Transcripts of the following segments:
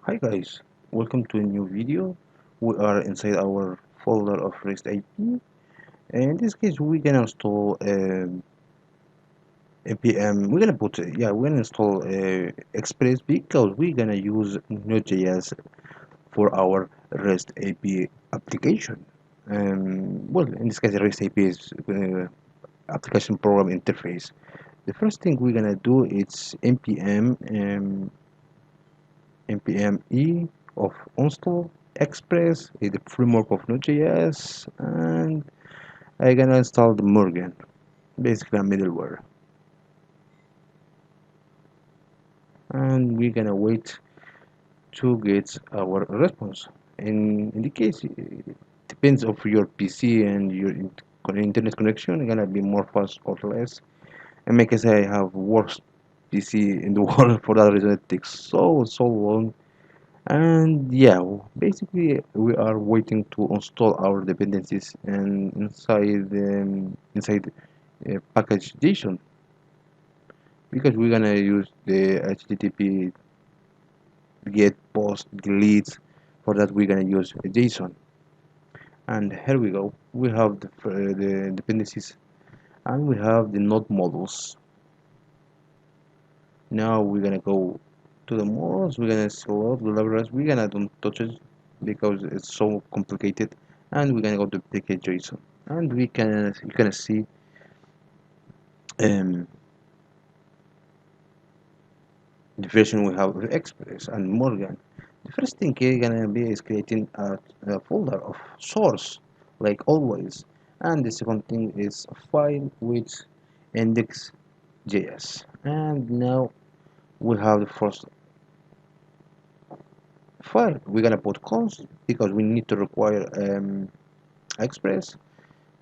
Hi guys, welcome to a new video. We are inside our folder of RestAPI. In this case, we're gonna install npm. We're gonna install Express because we're gonna use Node.js for our RestAPI application. Well, in this case, RestAPI is application program interface. The first thing we're gonna do is npm e of install express is the framework of Node.js, and I'm gonna install the Morgan, basically a middleware, and we're gonna wait to get our response. In the case, it depends of your PC and your internet connection. It's gonna be more fast or less. In my case, I have worst PC in the world. For that reason it takes so long. And yeah, basically we are waiting to install our dependencies and inside package JSON, because we're gonna use the HTTP get, post, delete. For that we're gonna use JSON. And here we go. We have the dependencies, and we have the node models. Now we're gonna go to the models. We're gonna select the libraries. We're gonna don't touch it because it's so complicated. And we're gonna go to package JSON, and you can see um, the version we have of Express and Morgan. The first thing you're gonna be is creating a folder of source, like always. And the second thing is a file with index.js. And now we have the first file. We're gonna put const because we need to require express.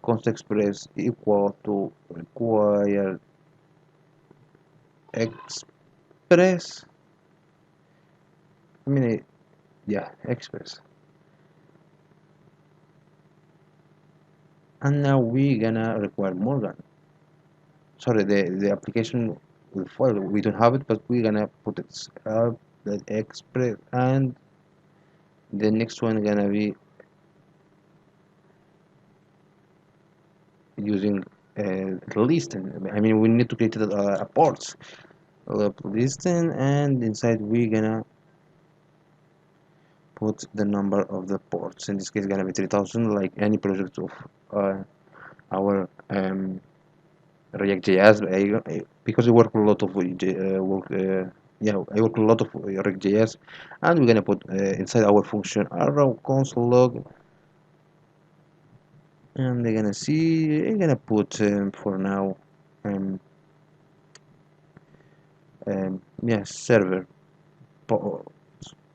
Const express equal to require express. I mean, yeah, express. And now we gonna require Morgan. Sorry, the application will file, we don't have it, but we're gonna put it that express. And the next one gonna be using listen. I mean, we need to create a ports listen, and inside we gonna put the number of the ports. In this case gonna be 3000, like any project of our React.js. Because I work a lot of yeah, I work a lot of React.js, and we're gonna put inside our function arrow console log, and they're gonna see. I'm gonna put for now, um, yeah, server.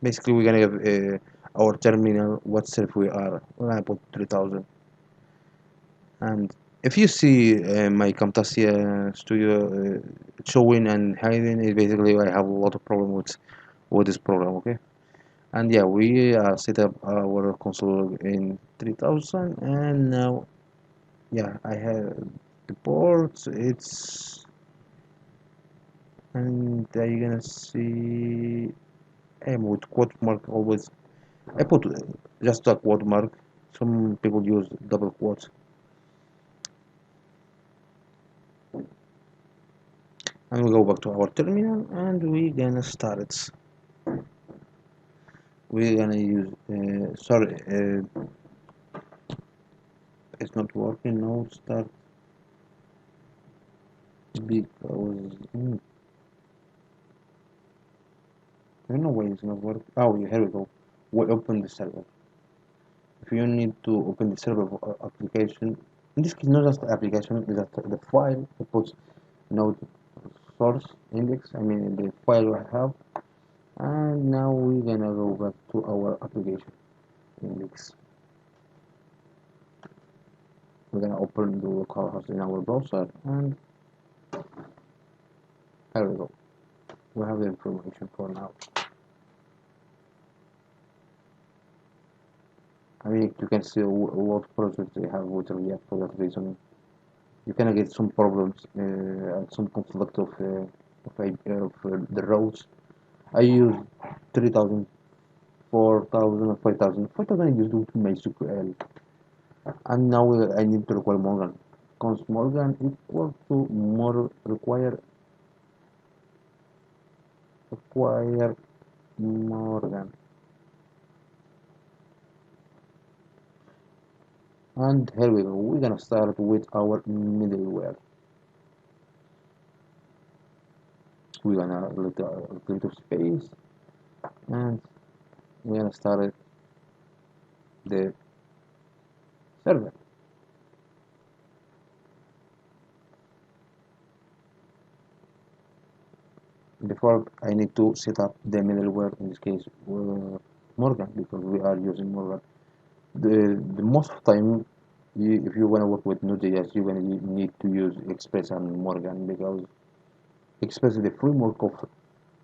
Basically, we're gonna have our terminal. What server we are? We're gonna put 3000. And if you see my Camtasia studio showing and hiding, it basically I have a lot of problem with this program. Okay, and yeah, we set up our console in 3000, and now yeah, I have the ports. It's, and you're gonna see I'm with quote mark always. I put just a quote mark. Some people use double quotes. And we go back to our terminal, and we gonna start it. We're gonna use sorry, it's not working now. Start because I don't know why it's not working. Oh yeah, here we go. We open the server. If you need to open the server application, in this case not just the application, is that the file that puts node source index, I mean the file I have. And now we're gonna go back to our application index. We're gonna open the localhost in our browser, and here we go. We have the information for now. I mean, you can see what projects they have with React. For that reason you can get some problems and some conflict of the routes. I use 3000 4,000 or 5,000. 5,000 is used with MySQL. And now I need to require Morgan. Const Morgan equal to more require Morgan. And here we go. We're gonna start with our middleware. We're gonna let a bit of space, and we're gonna start the server. Before I need to set up the middleware, in this case Morgan, because we are using Morgan. The most of the time, if you want to work with Node.js, you're going to need to use Express and Morgan, because Express is the framework of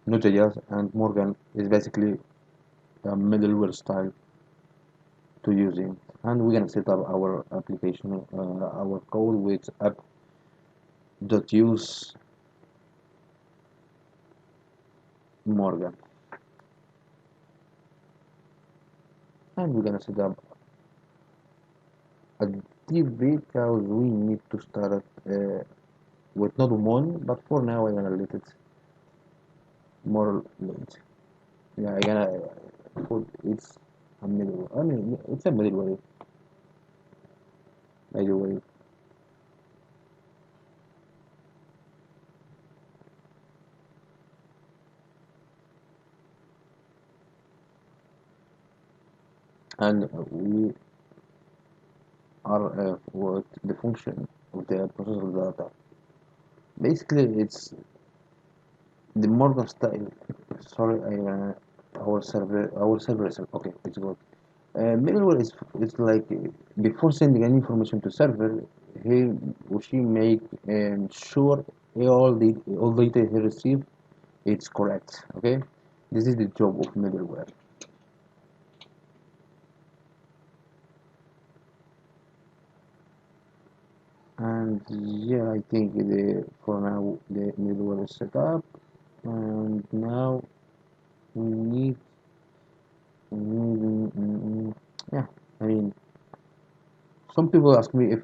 Node.js, and Morgan is basically a middleware style to use it. And we're going to set up our application, our code with app.use Morgan. And we're going to set up a div because we need to start with Node 1, but for now I'm going to let it more late. Yeah, I'm gonna put it's a middleware. I mean, it's a middleware, by the way. And we are what the function of the processor data. Basically, it's the Morgan style. Sorry, our server is okay. It's good. Middleware is like before sending any information to server, he or she make sure all data he receive it's correct. Okay, this is the job of middleware. And yeah, I think for now the middleware is set up, and now we need yeah. I mean, some people ask me if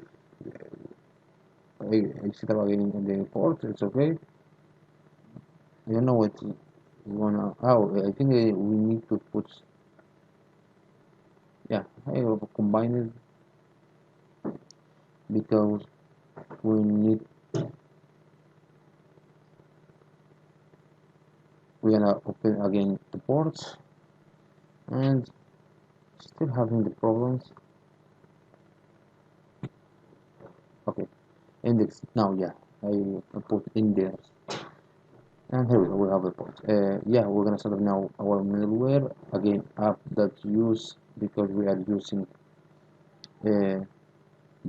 I set up again in the port. It's okay. I don't know what you wanna. Oh, I think we need to put. Yeah, I will combine it because we need. We're gonna open again the ports and still having the problems. Okay, index now. Yeah, I put index. And here we go, we have the port. Yeah, we're gonna set up now our middleware again app.use because we are using the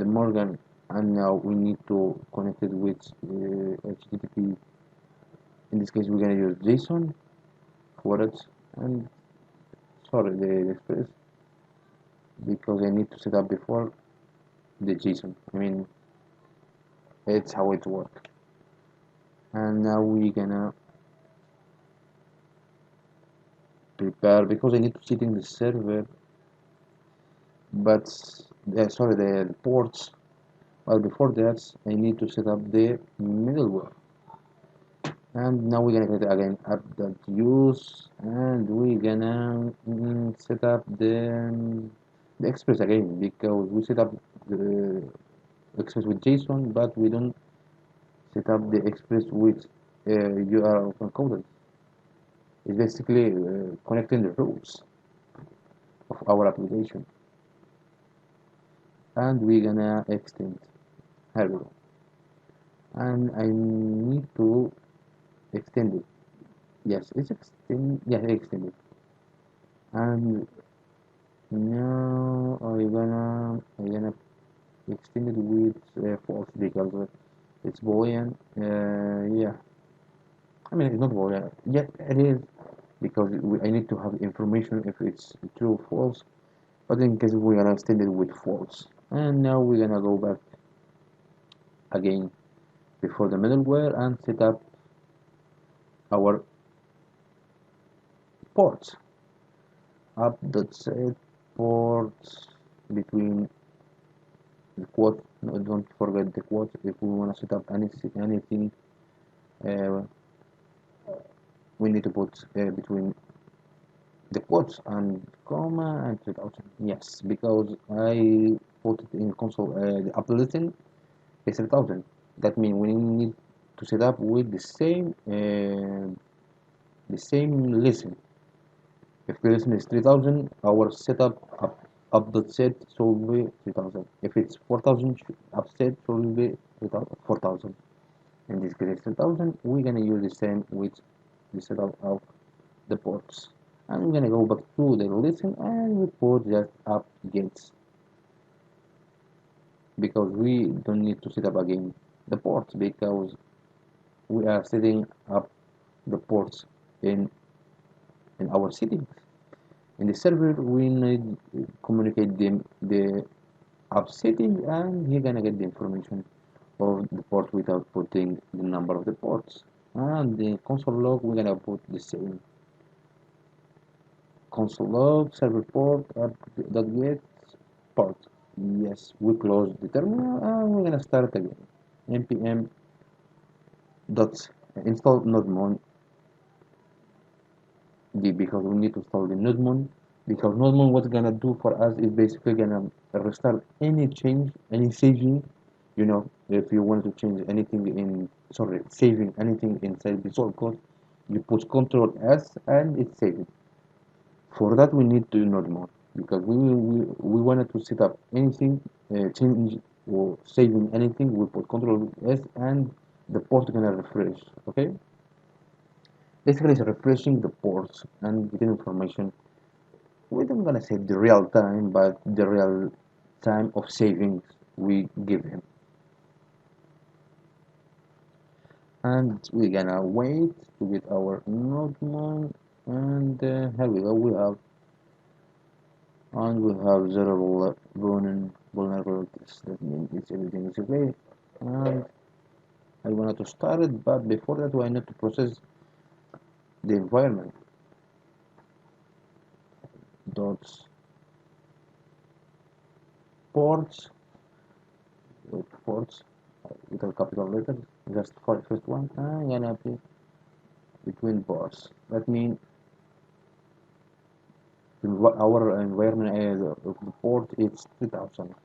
Morgan, and now we need to connect it with HTTP. In this case, we're gonna use JSON for it, and sorry, the Express because I need to set up before the JSON. I mean, it's how it works. And now we're gonna prepare because I need to sit in the server, but sorry, the ports. But before that, I need to set up the middleware. And now we're gonna create again app.use, and we're gonna set up the Express again because we set up the Express with JSON, but we don't set up the Express with URL encoded. It's basically connecting the rules of our application, and we're gonna extend. Here we go. And I need to extend it. Yes, it's extend. Yeah, extended. And now I'm gonna extend it with false because it's boolean. Yeah, I mean it's not boolean. Yeah, it is because I need to have information if it's true or false. But in case we're gonna extend it with false. And now we're gonna go back again before the middleware and set up our ports. app.set ports between the quote. No, don't forget the quote. If we want to set up anything, uh, we need to put between the quotes and comma and 3000. Yes, because I put it in console. The app listen is 3000. That means we need to set up with the same listen. If the listen is 3000, our setup up.set should be 3000. If it's 4000, upset should be 4000. In this case, 3000, we're gonna use the same with the setup of the ports. And we're gonna go back to the listen and we put just up gates because we don't need to set up again the ports because we are setting up the ports in our settings. In the server, we need to communicate the app setting, and he's gonna get the information of the port without putting the number of the ports. And the console log, we're gonna put the same console log server port app.get port. Yes, we close the terminal and we're gonna start again. npm dot install nodemon because we need to install the nodemon because nodemon what's gonna do for us is basically gonna restart any change, any saving. If you want to change anything saving anything inside the source code, you put Control S and it's saving. For that we need to nodemon because we wanted to set up anything, change or saving anything. We put Control S and the port gonna refresh. Okay. Basically, it's refreshing the ports and getting information. We don't gonna say the real time, but the real time of savings we give him. And we're gonna wait to get our node and here we go. We have zero vulnerabilities. That means everything is okay. And I wanted to start it, but before that, I need to process the environment. Dots ports with ports with a capital letter, just for the first one. I'm gonna be between bars. That means our environment of the port is 3000.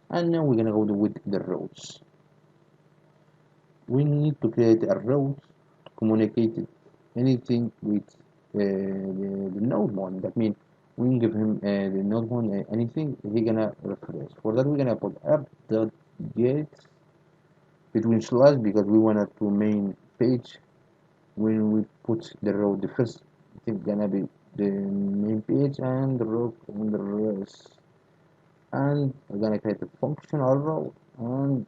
And now we're gonna go with the routes. We need to create a route to communicate anything with the node one. That means we give him the node one anything he gonna refresh. For that we're gonna put app.get between slash because we wanted to main page. When we put the row, the first thing gonna be the main page and the row and the rest. And we're gonna create a functional row and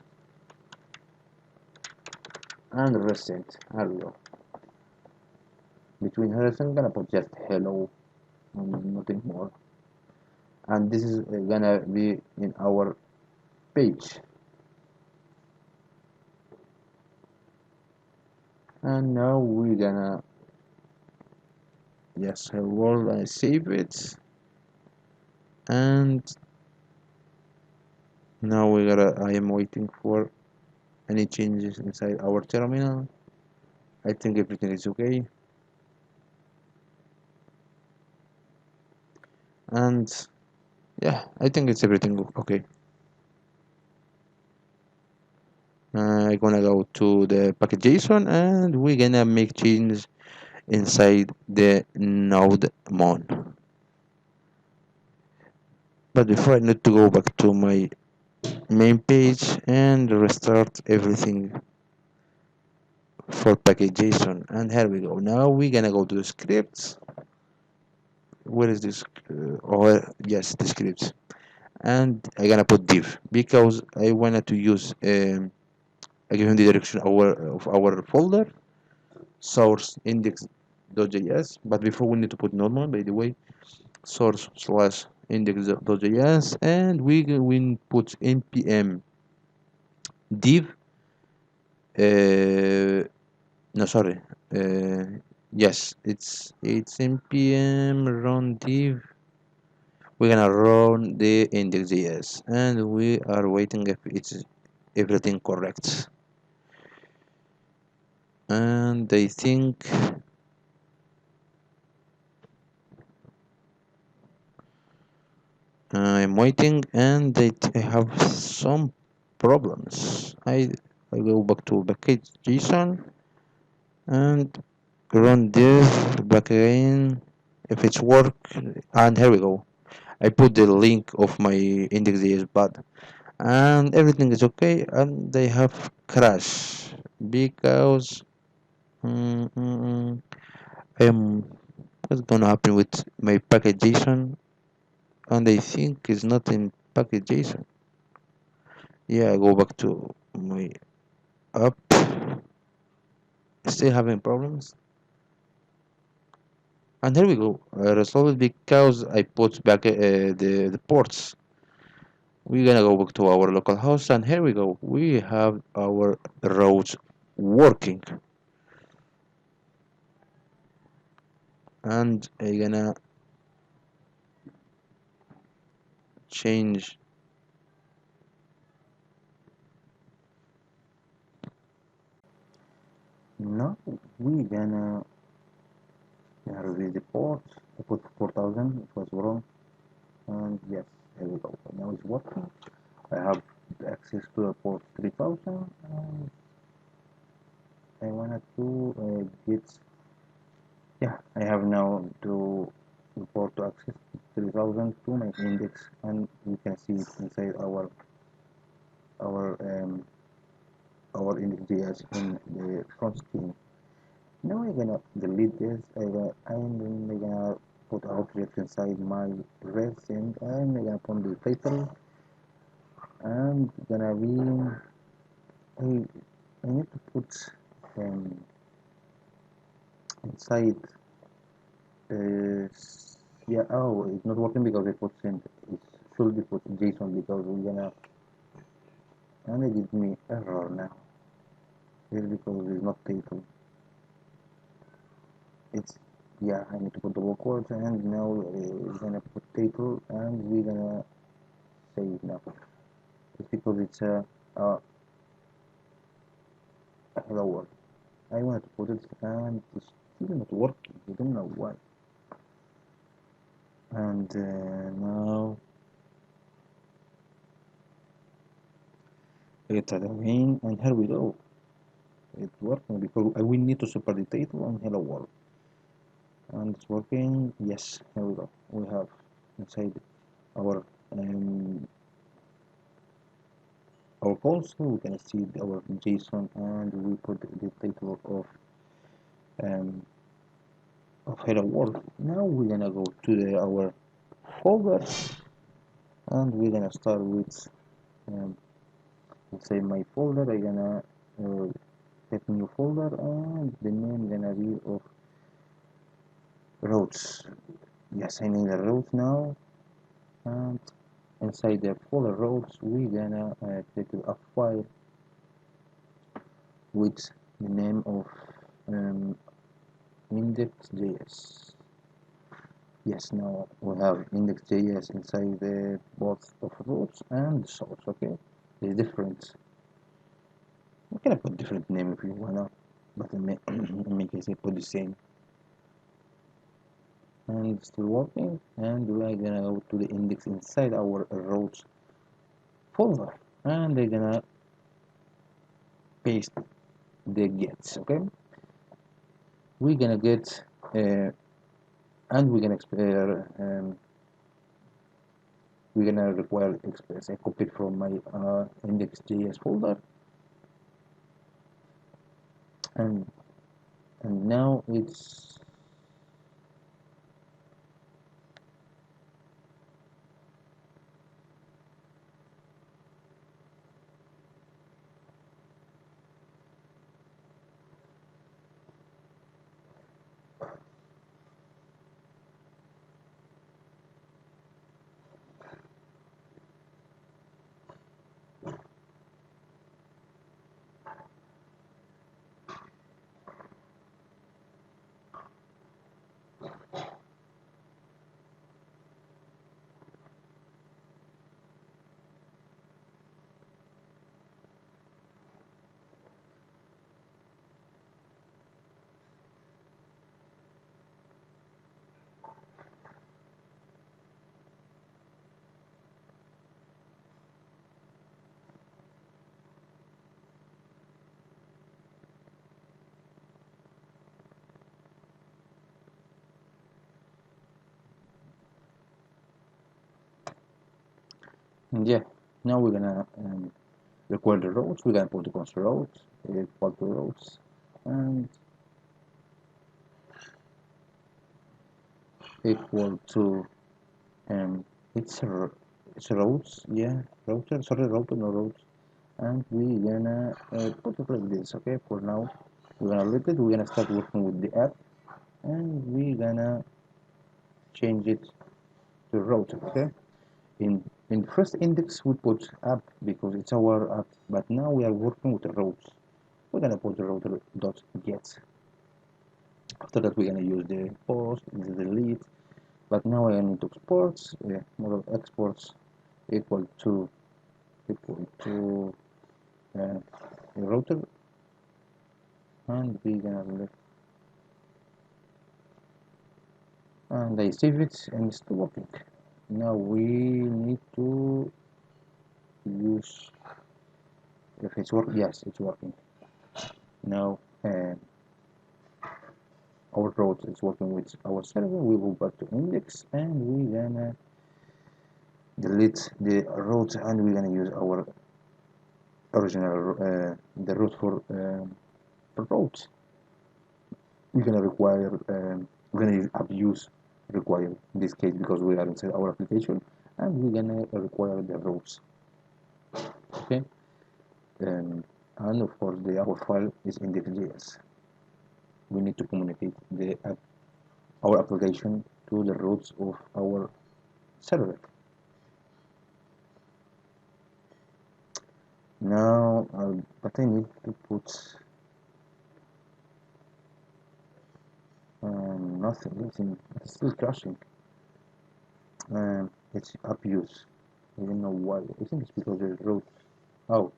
recent. Here we go. Between here I'm gonna put just hello and nothing more. And this is gonna be in our page. And now we're gonna hello and save it. And now I am waiting for any changes inside our terminal. I think everything is okay. And yeah, I think it's everything okay. I'm gonna go to the package.json and we're gonna make changes inside the nodemon. But before I need to go back to my main page and restart everything for package.json. And here we go. Now we're gonna go to the scripts. Where is this? Yes, the scripts. And I'm gonna put div because I wanted to use I give him the direction of our folder source index.js. But before we need to put normal, by the way, source slash index.js, and we put npm div. No, sorry. Yes, it's npm run div we're gonna run the index.js and we are waiting if it's everything correct. And I think I'm waiting and I have some problems. I go back to package JSON and run this back again if it's work, and here we go. I put the link of my index.js bot and everything is okay, and they have crash because mm, mm, mm, what's gonna happen with my package JSON, and I think it's not in package JSON. Yeah, I go back to my app, still having problems, and here we go. I resolved it because I put back the ports. We're gonna go back to our local host, and here we go. We have our routes working, and I'm gonna change. Now we gonna release the port. I put 4000, it was wrong, and yes, here we go. Now it's working. I have access to the port 3000, and I wanted to get, yeah, I have now to import to access 3000 to my index, and we can see it inside our um, our index.js in the front screen. Now I'm gonna delete this, and then I'm gonna put a object inside my res, and I'm gonna put the title, and gonna be, I need to put um, inside, uh, yeah, oh, it's not working because it puts in, it should be put in JSON because we're gonna, and it gives me error now. It's because it's not title. It's, yeah, I need to put double quotes, and now we're gonna put title, and we're gonna save now. It's because it's a hello world. I wanted to put it, and it's still not working. I don't know why. And now it's again, and here we go. It's working because we need to separate the title and hello world, and it's working. Yes, here we go. We have inside our um, our console, we can see our JSON, and we put the title um, of hello world. Now we're gonna go to our folder, and we're gonna start with um, inside my folder. I'm gonna get new folder, and the name gonna be of routes. Yes, I need a route now, and inside the folder routes, we're gonna create a file with the name of um, index.js. Yes, now we have index.js inside the both of routes and source. Okay, it's different. You can put different name if you wanna, but in my case I put the same. And it's still working, and we're gonna go to the index inside our routes folder, and they're gonna paste the gets. Okay, we're gonna get and we're gonna require express. I copied from my index.js folder, and now it's And yeah, now we're gonna record the routes. We're gonna put the const routes equal to routes, and equal to um, it's it's routes, yeah, router. Sorry, router, no routes. And we gonna put it like this. Okay, for now, we're gonna let it. We're gonna start working with the app, and we're gonna change it to router. Okay. In the first index we put app because it's our app, but now we are working with the routes. We're gonna put the router dot get. After that, we're gonna use the post, the delete. But now I need to export. Model exports equal to uh, a router, and we're gonna let and I save it, and it's still working. Now we need to use if it's working. Yes, it's working. Now our route is working with our server. We will go back to index, and we're gonna delete the route, and we're gonna use our original the route for routes. We're gonna require we're gonna use abuse require in this case because we are inside our application, and we're gonna require the routes. Okay, and of course the our file is index.js. We need to communicate our application to the routes of our server. Now, but I need to put nothing. It's still crashing. It's abuse. I don't know why. I think it's because the route. Oh,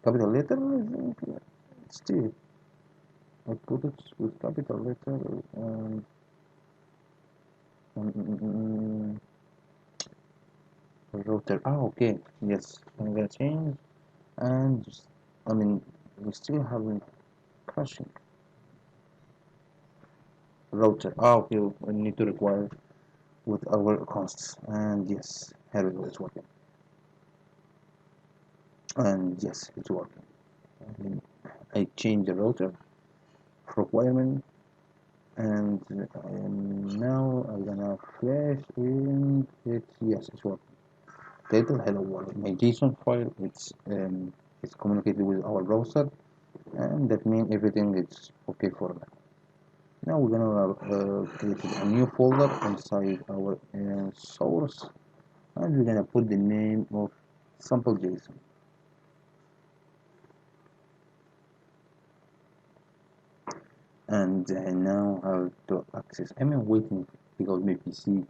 capital letter. I think still. I put it with capital letter. Um, mm, mm, router. Ah, okay. Yes, I'm gonna change. And I mean, we still haven't crashing router. Ah, okay. We need to require with our costs. And yes, here we go. It's working. And yes, it's working. And I change the router requirement, and now I'm gonna flash in it. Yes, it's working. Title hello world. My JSON file it's communicated with our browser, and that means everything is okay for now. Now we're gonna create a new folder inside our source, and we're gonna put the name of sample JSON. And now how to access. I'm waiting because my PC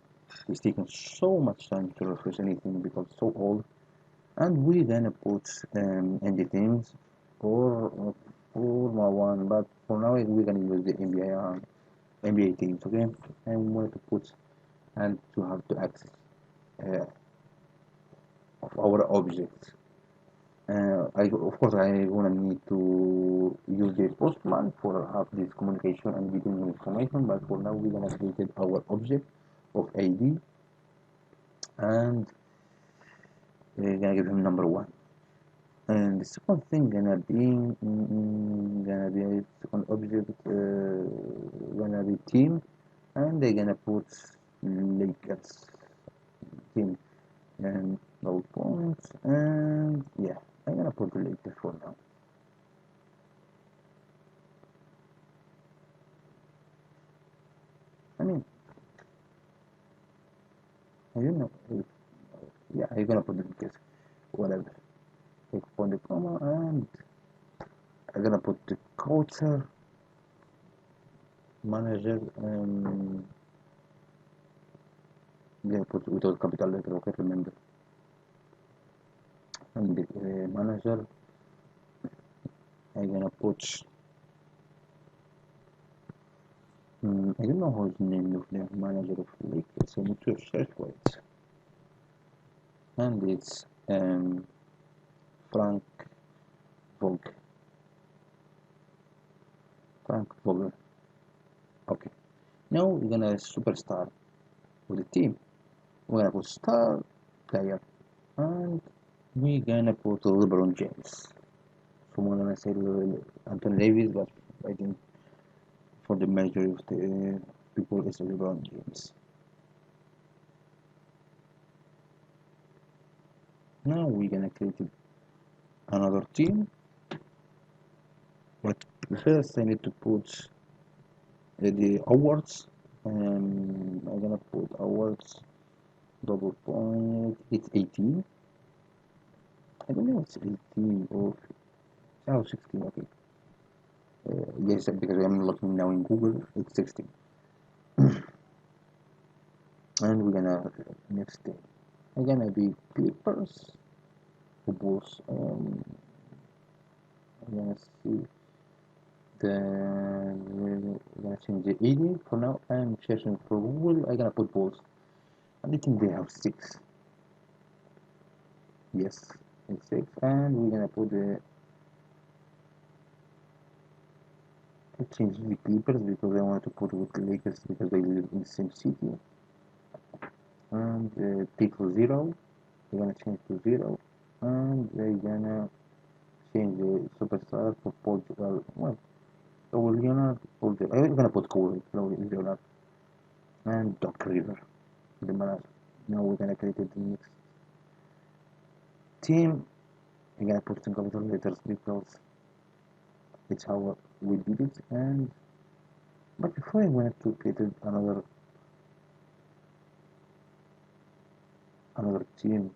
is taking so much time to refresh anything because it's so old. And we're gonna put in the things for my one, but for now we're gonna use the MBA themes, okay? And we want to put and to have to access uh, of our objects. Of course, I gonna need to use the postman for have this communication and getting information. But for now, we're gonna create our object of ID, and we're gonna give him number one. And the second thing gonna be a second object gonna be team, and they're gonna put Lakers team and no points, and yeah, I'm gonna put the Lakers for now. I mean, I don't know. Yeah, I'm gonna put the Lakers, whatever. Take for the comma, and I'm gonna put the culture manager, and I'm gonna put without capital letter. Okay, remember. And the manager, I'm gonna put I don't know how the name of the manager of Lakers. I need to search for it. And it's Frank Vogel. Frank Vogel. Okay. Now we're gonna superstar with the team. We're gonna put star player. and we gonna put LeBron James. Someone gonna say Anthony Davis, but I think for the majority of the people it's LeBron James. Now we're gonna create another team, but first I need to put the awards. I'm gonna put awards double point. It's 18. I don't know it's 18 or 16. Okay. Yes, because I'm looking now in Google. It's 16. And we're gonna next thing. I'm gonna be Clippers. The Bulls. I'm gonna see I'm gonna change the 80 for now. I'm searching for Google. I'm gonna put Bulls. And I think they have 6. Yes, it's 6. And we're gonna put the I changed the Clippers because I want to put with the Lakers because they live in the same city. And pick to 0. We're gonna change to 0. And we're gonna change the superstar for Portugal. Well, Kawhi Leonard. I'm gonna put Kawhi Leonard and Doc River. The manager. Now we're gonna create the next team. I'm gonna put some capital letters because it's how we did it. And but before I wanted to create another team,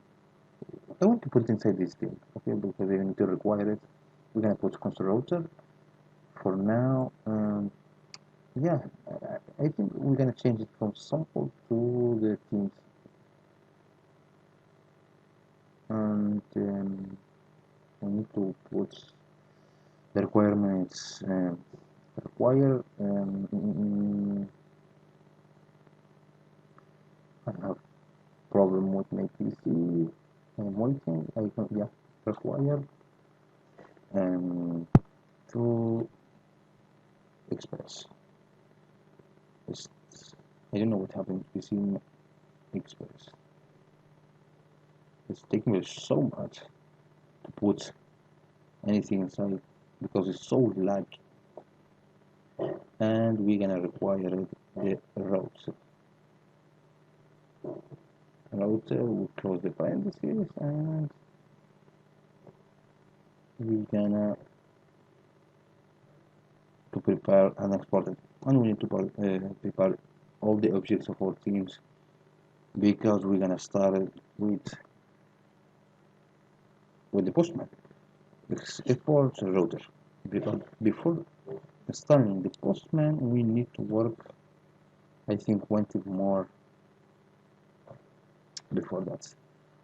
I want to put it inside this team, okay? Because I need to require it. We're gonna put console router for now. Yeah, I think we're gonna change it from sample to the teams, and I need to put the requirements require. I have problem with my PC. I'm waiting. I can yeah require um to express. It's, I don't know what happened to PC express. It's taking me so much to put anything inside because it's so large, and we're gonna require the router. We close the parentheses and we're gonna to prepare and export it, and we need to prepare all the objects of our teams because we're gonna start it with the postman. Export router. Before starting the postman, we need to work, I think, 20 more before that.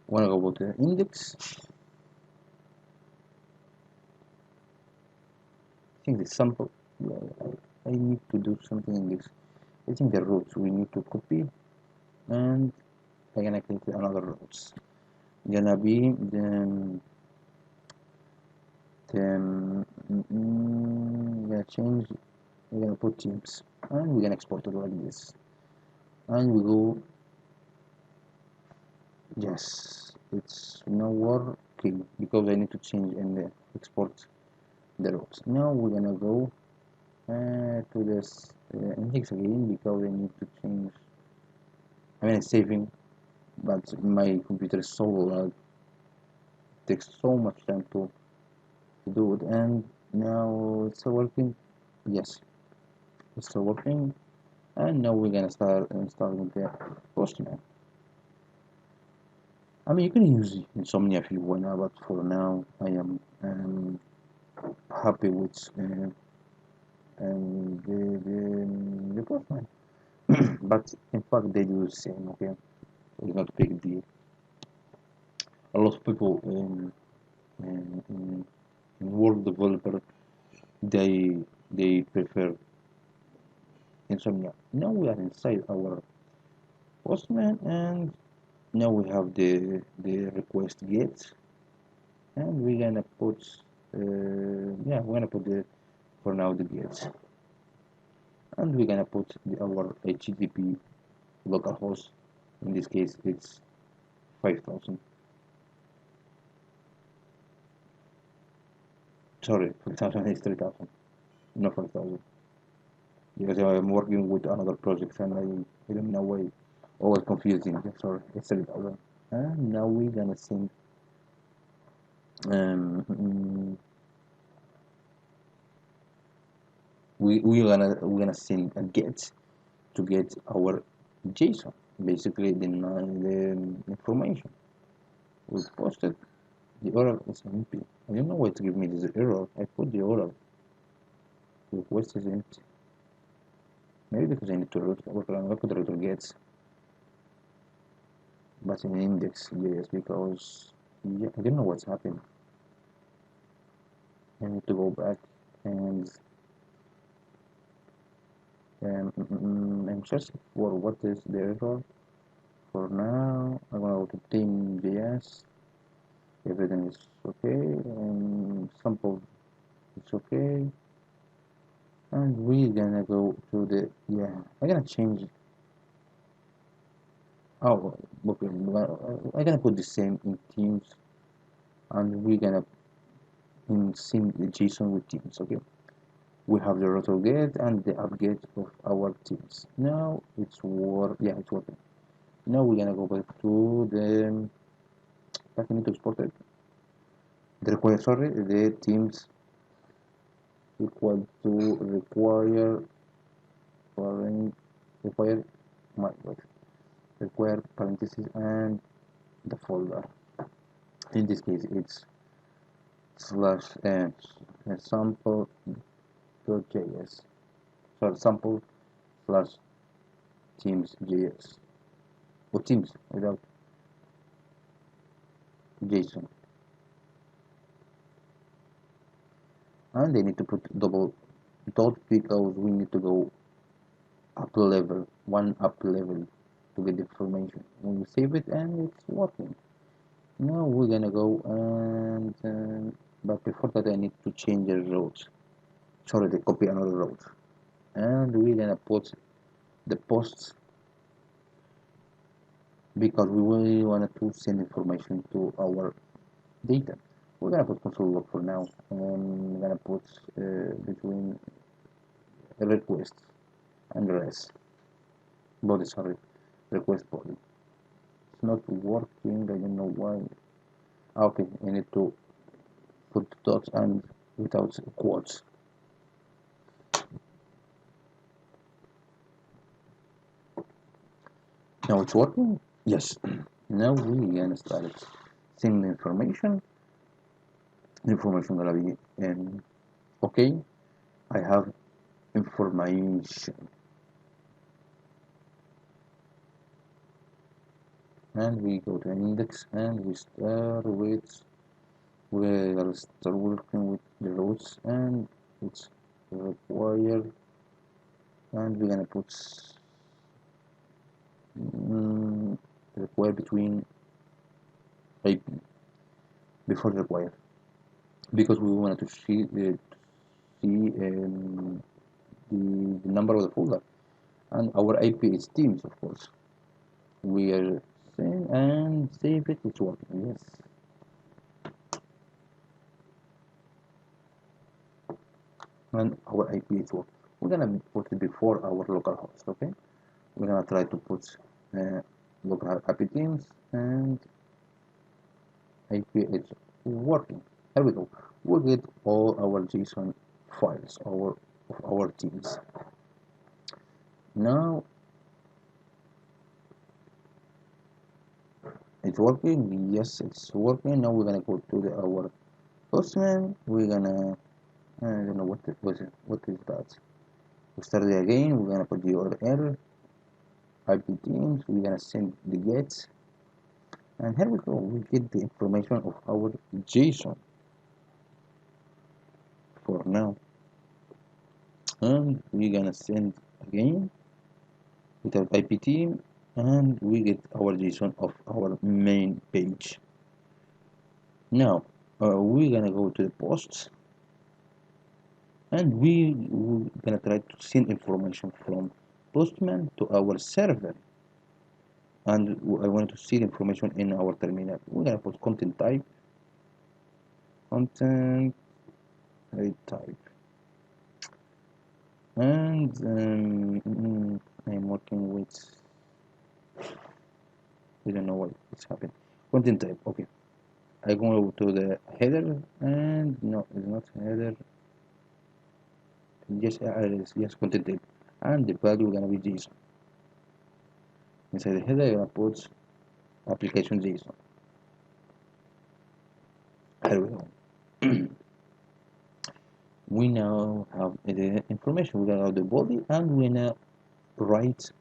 Wanna go to the index? I think the sample. Yeah, I need to do something in this. I think the roots we need to copy, and I'm gonna create another roots. Gonna be gonna change. We're gonna put teams, and we're gonna export it like this. And we go. Yes, it's now working because I need to change and export the rows. Now we're gonna go to this index again because I need to change. I mean, it's saving, but my computer is so loud. It takes so much time to do it, and now it's still working. Yes, it's still working, and now we're gonna start installing the Postman. I mean, you can use Insomnia if you wanna, but for now, I am happy with the Postman. But in fact, they do the same. Okay, it's not a big deal. A lot of people in world developer they prefer Insomnia. Now we are inside our Postman, and now we have the request get, and we're gonna put yeah, we're gonna put the for now the gets, and we're gonna put our HTTP localhost. In this case, it's 5000. Sorry, 5,000 is 3,000, not 5,000. Because I'm working with another project and I don't know why. Always confusing. Sorry, it's 3,000. And now we're gonna send um, mm, we're gonna send a get to get our JSON, basically the information. We posted the URL is empty. I don't know why to give me this error. I put the URL. The request is empty. Maybe because I need to work around I could return gets, but in index, yes, because yeah, I don't know what's happening. I need to go back and I'm searching for what is the error. For now, I'm gonna go to team.js. Everything is okay, and sample is okay. And we're gonna go to the yeah. I'm gonna change. Oh, okay. I'm gonna put the same in teams, and we're gonna sync the JSON with teams. Okay. We have the rotor get and the app get of our teams. Now it's work. Yeah, it's working. Now we're gonna go back to the back into exported. The require sorry the teams equal to foreign require my wait, require parentheses and the folder. In this case, it's slash sample.js. Sorry, sample slash teams.js or teams without JSON. And they need to put double dot because we need to go up level to get the information. When we save it and it's working. Now we're gonna go and but before that I need to change the route. Sorry, to copy another route. And we're gonna put the posts because we really want to send information to our data. We're gonna put console log for now, and we're gonna put between request and res body. Sorry, request body. It's not working. I don't know why. Okay, I need to put dots and without quotes. Now it's working. Yes. Now we gonna start sending information. The information gonna be okay. I have information. And we go to an index and we start with we'll start working with the rows and it's required and we're gonna put require between IP before require because we wanted to see the number of the folder and our IP is teams of course we are saying and save it it's working yes. And our IP is what we're gonna put it before our localhost. Okay, we're gonna try to put local IP teams and IP is working. Here we go. We get all our JSON files of our teams. Now it's working. Yes, it's working. Now we're gonna go to our postman. We're gonna I don't know what is that. We start it again. We're gonna put the URL IP teams. We're gonna send the gets, and here we go. We get the information of our JSON for now, and we're gonna send again without IP team, and we get our JSON of our main page. Now we're gonna go to the posts, and we're gonna try to send information from Postman to our server. And I want to see the information in our terminal. We're gonna put content type, content read type. And I'm working with, I don't know what it's happened. Content type, okay. I go to the header, and no, it's not header. Yes, content type, and the value gonna be JSON. Inside the header, I'm gonna put application JSON. Here we go. We now have the information. We gonna have the body, and we now write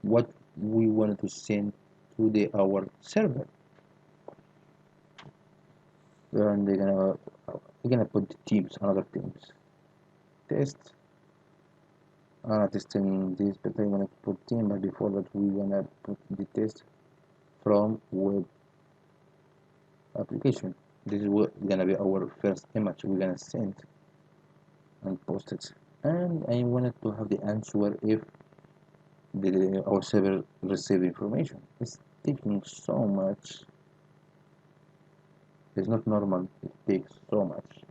what we wanted to send to the our server. And we're gonna put the teams, another teams. Test. Testing this, but I'm gonna put team. But before that, we're gonna put the test from web application. This is what gonna be our first image we're gonna send and post it. And I wanted to have the answer if our server receive information. It's taking so much. It's not normal. It takes so much.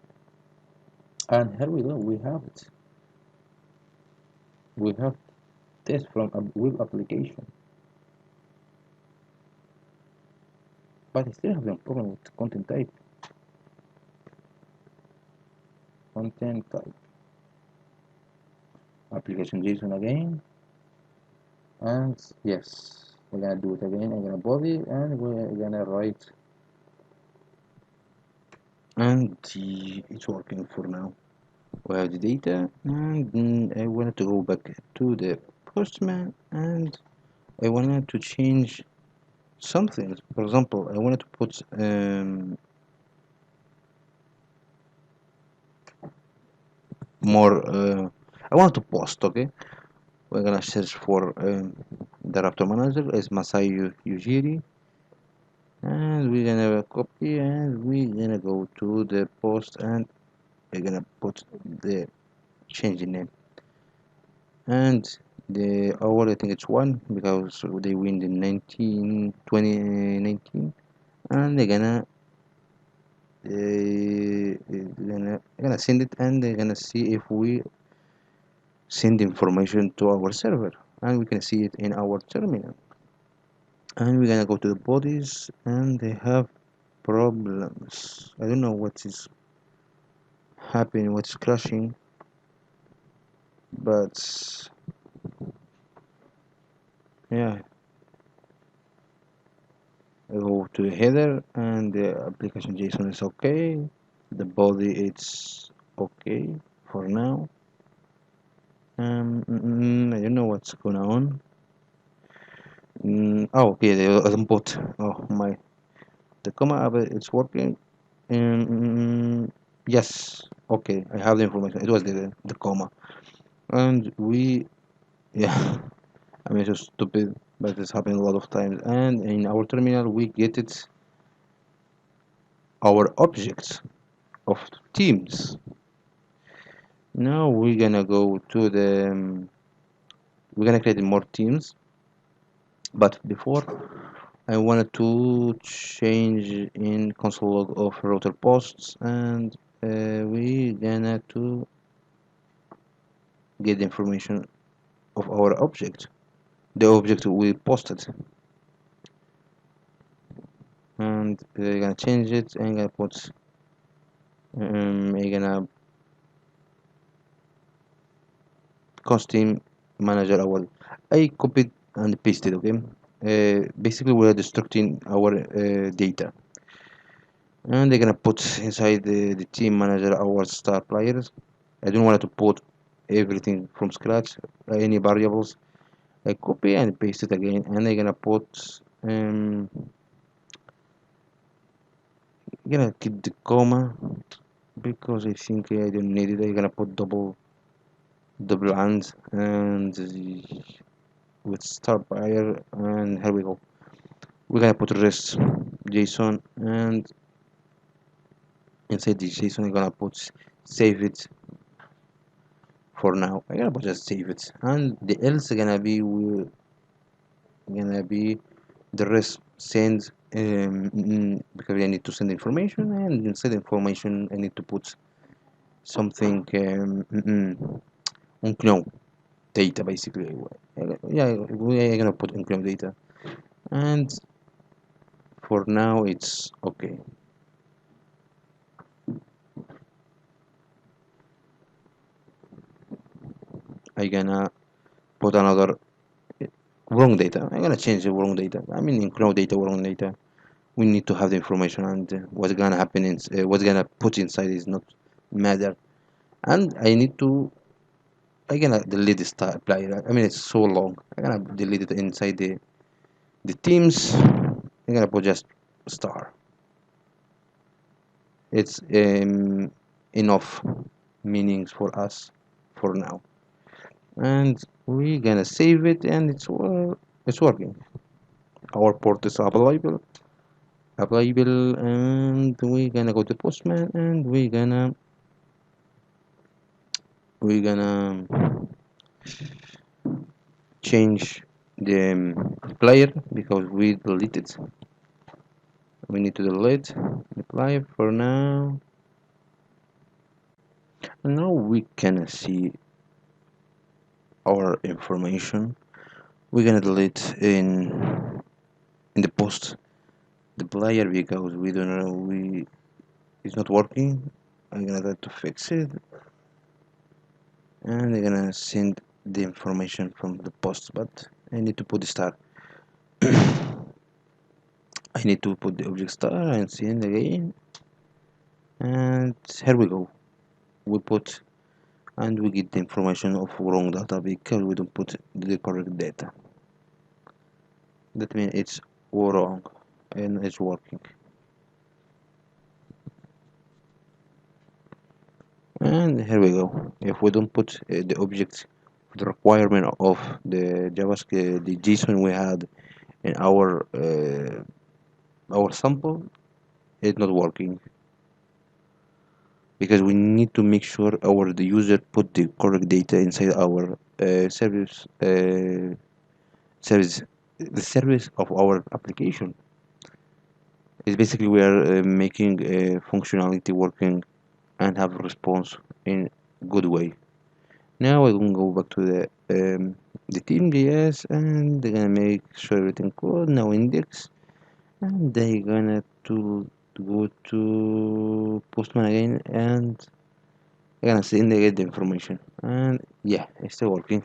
And here we go. We have it. We have test from a web application. But I still have a problem with content type. Content type. Application JSON again. And yes, we're gonna do it again. I'm gonna body, and we're gonna write. And it's working for now. We have the data, and I wanted to go back to the postman, and I wanted to change some things. For example, I wanted to put more. I wanted to post. Okay, we're gonna search for the Raptor manager as Masayu Ujiri, and we're gonna copy, and we're gonna go to the post, and we're gonna put the change in name, and the hour I think it's one because they win in 2019, and they're gonna send it, and they're gonna see if we send information to our server, and we can see it in our terminal. And we're gonna go to the bodies, and they have problems. I don't know what is happening, what's crashing, but yeah, I go to the header, and the application JSON is okay, the body it's okay for now. I don't know what's going on. Oh, okay, the input. Oh my, the comma it's working. Yes, okay, I have the information. It was the comma, and we yeah. I mean, it's so stupid, but it's happening a lot of times. And in our terminal, we get it our objects of teams. Now we're gonna go to the we're gonna create more teams, but before I wanted to change in console log of router posts, and we gonna to get the information of our object, the object we posted, and we're gonna change it, and gonna put we're gonna custom manager our. I copied and pasted. Okay, basically we're destructing our data, and they're gonna put inside the team manager our star players. I don't want to put everything from scratch, any variables. I copy and paste it again, and I'm gonna put gonna keep the comma because I think I don't need it. I'm gonna put double and with star player, and here we go. We're gonna put rest JSON, and inside the JSON I'm gonna put save it for now. I'm gonna put just save it, and the else gonna be the rest send because I need to send information, and inside information I need to put something unknown data basically. Yeah, we are gonna put unknown data, and for now it's okay. I gonna put another wrong data. I'm gonna change the wrong data. I mean, unknown data, wrong data. We need to have the information, and what's gonna happen in what's gonna put inside is not matter. And I need to I gonna delete this player. I mean, it's so long. I'm gonna delete it inside the teams. I'm gonna put just star. It's enough meanings for us for now, and we're gonna save it, and it's working. Our port is available, and we're gonna go to Postman, and we're gonna change the player because we deleted. We need to delete the player for now. And now we can see our information. We're gonna delete in the post the player because we don't know we it's not working. I'm gonna try to fix it, and I'm gonna send the information from the post, but I need to put the star. I need to put the object star and send again, and here we go. We put and we get the information of wrong data because we don't put the correct data. That means it's wrong and it's working. And here we go. If we don't put the object, the requirement of the JavaScript, the JSON we had in our sample, it's not working because we need to make sure our the user put the correct data inside our service, the service of our application. It's basically we are making functionality working and have a response in good way. Now I'm gonna go back to the team.js, and they're gonna make sure everything cool. Now index, and they're gonna to go to Postman again, and they're gonna send they get the information. And yeah, it's still working.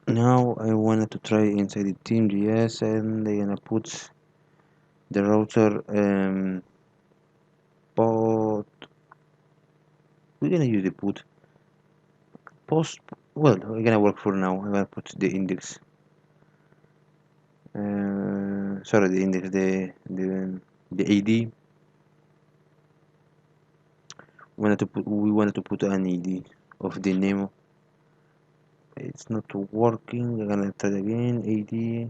Now I wanted to try inside the team.js, and they're gonna put the router port. We're gonna use the put post. Well, we're gonna work for now. I'm gonna put the index. Sorry, the index, the AD. We wanted to put an AD of the name. It's not working. I'm gonna try again. AD,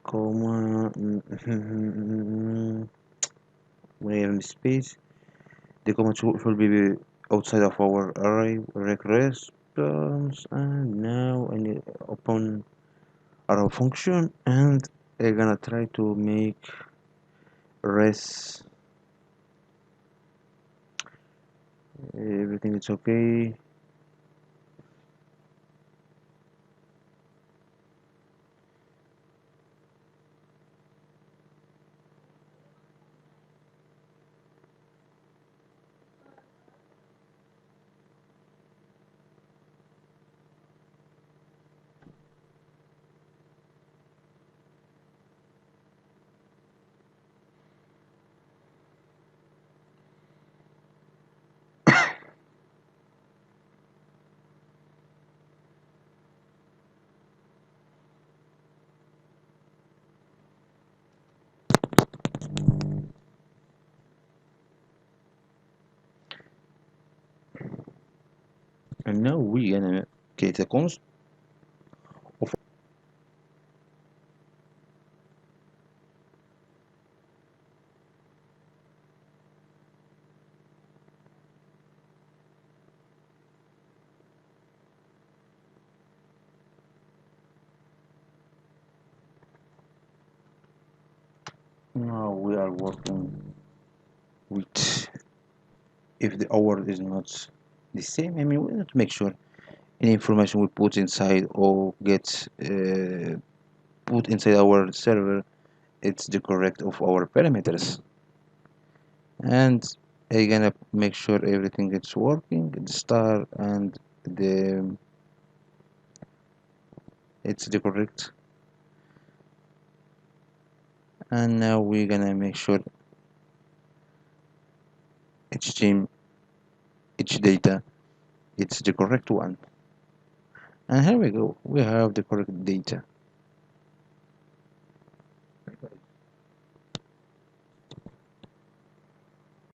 comma. We have space. The comma should be outside of our array rec response. And now I need open arrow function, and I'm gonna try to make res everything is okay. And now we're gonna get a const of now we are working which if the hour is not the same, I mean, we need to make sure any information we put inside or get put inside our server, it's the correct of our parameters. And I'm gonna make sure everything is working, the star and the it's the correct. And now we're gonna make sure each team, each data, it's the correct one. And here we go, we have the correct data.